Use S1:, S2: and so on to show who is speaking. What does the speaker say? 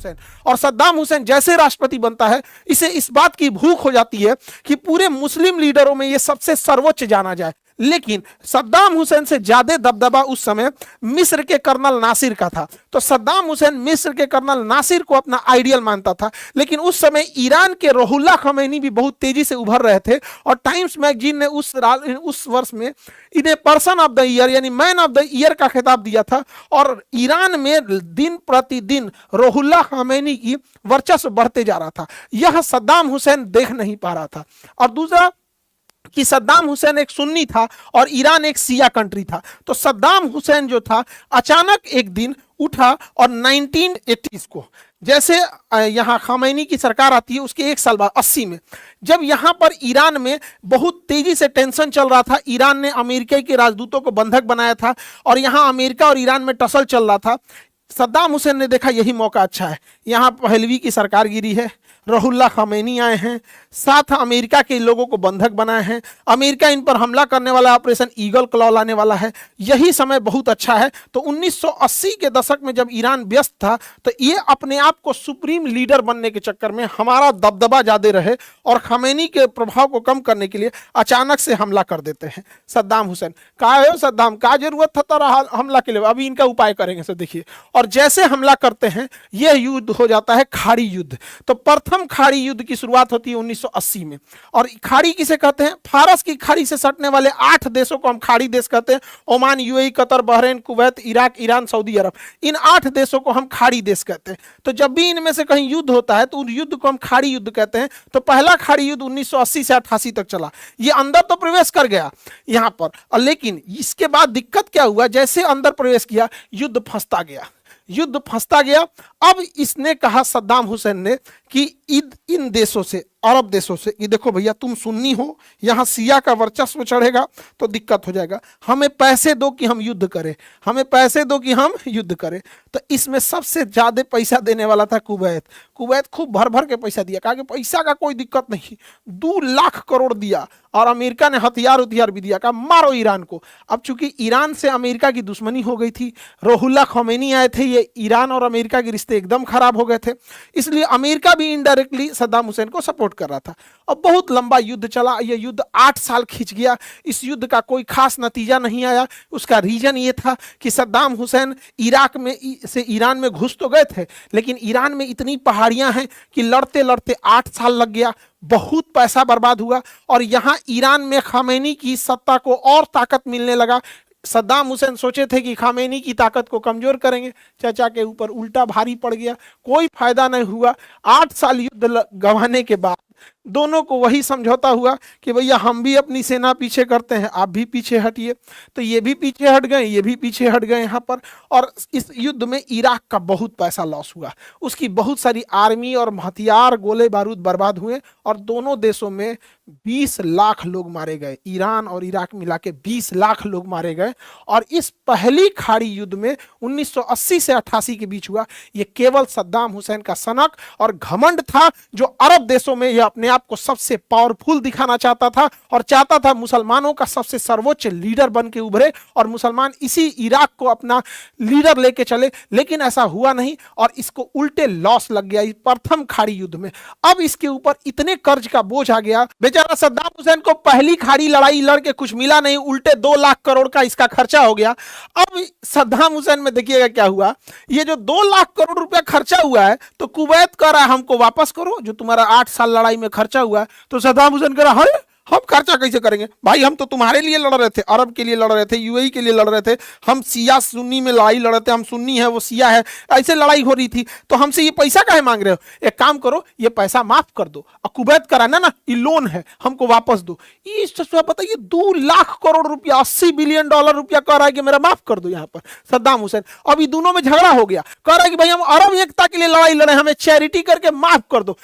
S1: हुसैन। और सद्दाम हुसैन जैसे राष्ट्रपति बनता है, इसे इस बात की भूख हो जाती है कि पूरे मुस्लिम लीडरों में ये सबसे सर्वोच्च जाना जाए। लेकिन सद्दाम हुसैन से ज्यादा दबदबा उस समय मिस्र के कर्नल नासिर का था। तो सद्दाम हुसैन मिस्र के कर्नल नासिर को अपना आइडियल मानता था। लेकिन उस समय ईरान के रुहुल्लाह खमैनी भी बहुत तेजी से उभर रहे थे और टाइम्स मैगजीन ने उस वर्ष में इन्हें पर्सन ऑफ द ईयर यानी मैन ऑफ द ईयर का खिताब दिया था। और ईरान में दिन प्रतिदिन रुहुल्लाह खमैनी की वर्चस्व बढ़ते जा रहा था। यह सद्दाम हुसैन देख नहीं पा रहा था। और दूसरा कि सद्दाम हुसैन एक सुन्नी था और ईरान एक शिया कंट्री था। तो सद्दाम हुसैन जो था अचानक एक दिन उठा और 1980s को, जैसे यहाँ खमैनी की सरकार आती है उसके एक साल बाद 80 में, जब यहाँ पर ईरान में बहुत तेजी से टेंशन चल रहा था, ईरान ने अमेरिका के राजदूतों को बंधक बनाया था और यहाँ अमेरिका और ईरान में टसल चल रहा था। सद्दाम हुसैन ने देखा यही मौका अच्छा है, यहाँ पहलवी की सरकार गिरी है, रुहुल्लाह खमैनी आए हैं, साथ अमेरिका के लोगों को बंधक बनाए हैं, अमेरिका इन पर हमला करने वाला ऑपरेशन ईगल क्लॉ लाने वाला है, यही समय बहुत अच्छा है। तो 1980 के दशक में जब ईरान व्यस्त था तो ये अपने आप को सुप्रीम लीडर बनने के चक्कर में हमारा दबदबा ज्यादा रहे और खमैनी के प्रभाव को कम करने के लिए अचानक से हमला कर देते हैं सद्दाम हुसैन। कहा है सद्दाम का जरूरत था तारा हमला के लिए, अभी इनका उपाय करेंगे सर देखिए। और जैसे हमला करते हैं यह युद्ध हो जाता है खाड़ी युद्ध। तो प्रथम खाड़ी युद्ध की शुरुआत होती है 1980 में। और खाड़ी किसे कहते हैं? फारस की खाड़ी से सटने वाले 8 देशों को हम खाड़ी देश कहते हैं। Oman, UAE, Qatar, Bahrain, Kuwait, Iraq, Iran, Saudi Arab, इन 8 देशों को हम खाड़ी देश कहते हैं। तो जब भी इनमें से कहीं युद्ध होता है तो उस युद्ध को हम खाड़ी युद्ध कहते हैं। तो पहला खाड़ी युद्ध 1980 से 88 तक चला। ये अंदर तो प्रवेश कर गया यहाँ पर, और लेकिन इसके बाद दिक्कत क्या हुआ, जैसे अंदर प्रवेश किया युद्ध फंसता गया, युद्ध फंसता गया। अब इसने कहा सद्दाम हुसैन ने कि इन देशों से, अरब देशों से, ये देखो भैया तुम सुन्नी हो, यहाँ सिया का वर्चस्व चढ़ेगा तो दिक्कत हो जाएगा, हमें पैसे दो कि हम युद्ध करें, हमें पैसे दो कि हम युद्ध करें। तो इसमें सबसे ज्यादा पैसा देने वाला था कुवैत। कुवैत खूब भर भर के पैसा दिया, कहा कि पैसा का कोई दिक्कत नहीं, 2 लाख करोड़ दिया। और अमेरिका ने हथियार भी दिया, कहा मारो ईरान को। अब चूंकि ईरान से अमेरिका की दुश्मनी हो गई थी, रुहुल्लाह खमैनी आए थे, ये ईरान और अमेरिका के रिश्ते एकदम खराब हो गए थे, इसलिए अमेरिका भी इनडायरेक्टली सद्दाम हुसैन को सपोर्ट कर रहा था। और बहुत लंबा युद्ध चला, यह युद्ध 8 साल खिंच गया। इस युद्ध का कोई खास नतीजा नहीं आया। उसका रीजन ये था कि सद्दाम हुसैन इराक में से ईरान में घुस तो गए थे, लेकिन ईरान में इतनी पहाड़ियां हैं कि लड़ते लड़ते 8 साल लग गया, बहुत पैसा बर्बाद हुआ। और यहां ईरान में खमैनी की सत्ता को और ताकत मिलने लगा। सद्दाम हुसैन सोचे थे कि खमैनी की ताकत को कमजोर करेंगे, चाचा के ऊपर उल्टा भारी पड़ गया, कोई फायदा नहीं हुआ। 8 साल युद्ध गंवाने के बाद दोनों को वही समझौता हुआ कि भैया हम भी अपनी सेना पीछे करते हैं, आप भी पीछे हटिए। तो ये भी पीछे हट गए, ये भी पीछे हट गए यहाँ पर। और इस युद्ध में इराक का बहुत पैसा लॉस हुआ, उसकी बहुत सारी आर्मी और हथियार, गोले बारूद बर्बाद हुए और दोनों देशों में 20 लाख लोग मारे गए। ईरान और इराक मिला के 20 लाख लोग मारे गए। और इस पहली खाड़ी युद्ध में 1980 से 88 के बीच हुआ। ये केवल सद्दाम हुसैन का सनक और घमंड था, जो अरब देशों में यह अपने आप को सबसे पावरफुल दिखाना चाहता था और चाहता था मुसलमानों का सबसे सर्वोच्च लीडर बन के उभरे और मुसलमान इसी इराक को अपना लीडर लेके चले। लेकिन ऐसा हुआ नहीं और इसको उल्टे लॉस लग गया इस प्रथम खाड़ी युद्ध में। अब इसके ऊपर इतने कर्ज का बोझ आ गया, बेचारा सद्दाम हुसैन को पहली खाड़ी लड़ाई लड़के कुछ मिला नहीं, उल्टे 2 लाख करोड़ का इसका खर्चा हो गया। अब सद्दाम हुसैन में देखिएगा क्या हुआ, ये जो 2 लाख करोड़ रुपया खर्चा हुआ है तो कुवैत कह रहा है हमको वापस करो जो तुम्हारा 8 साल लड़ाई में खर्चा हुआ है। तो सद्दाम हुसैन कह रहा है हम खर्चा कैसे करेंगे भाई, हम तो तुम्हारे लिए लड़ रहे थे, अरब के लिए लड़ रहे थे, यूएई के लिए लड़ रहे थे, हम शिया सुन्नी में लड़ाई लड़ रहे थे, हम सुन्नी है वो शिया है, ऐसे लड़ाई हो रही थी, तो हमसे ये पैसा काहे मांग रहे हो, एक काम करो ये पैसा माफ कर दो। और कुवैत कराना ना ये लोन है हमको वापस दो। ये बताइए 2 लाख करोड़ रुपया, 80 बिलियन डॉलर रुपया कह रहा है कि मेरा माफ कर दो यहाँ पर सद्दाम हुसैन। अब ये दोनों में झगड़ा हो गया, कह रहा है कि भाई हम अरब एकता के लिए लड़ाई लड़े, हमें चैरिटी करके माफ कर दो।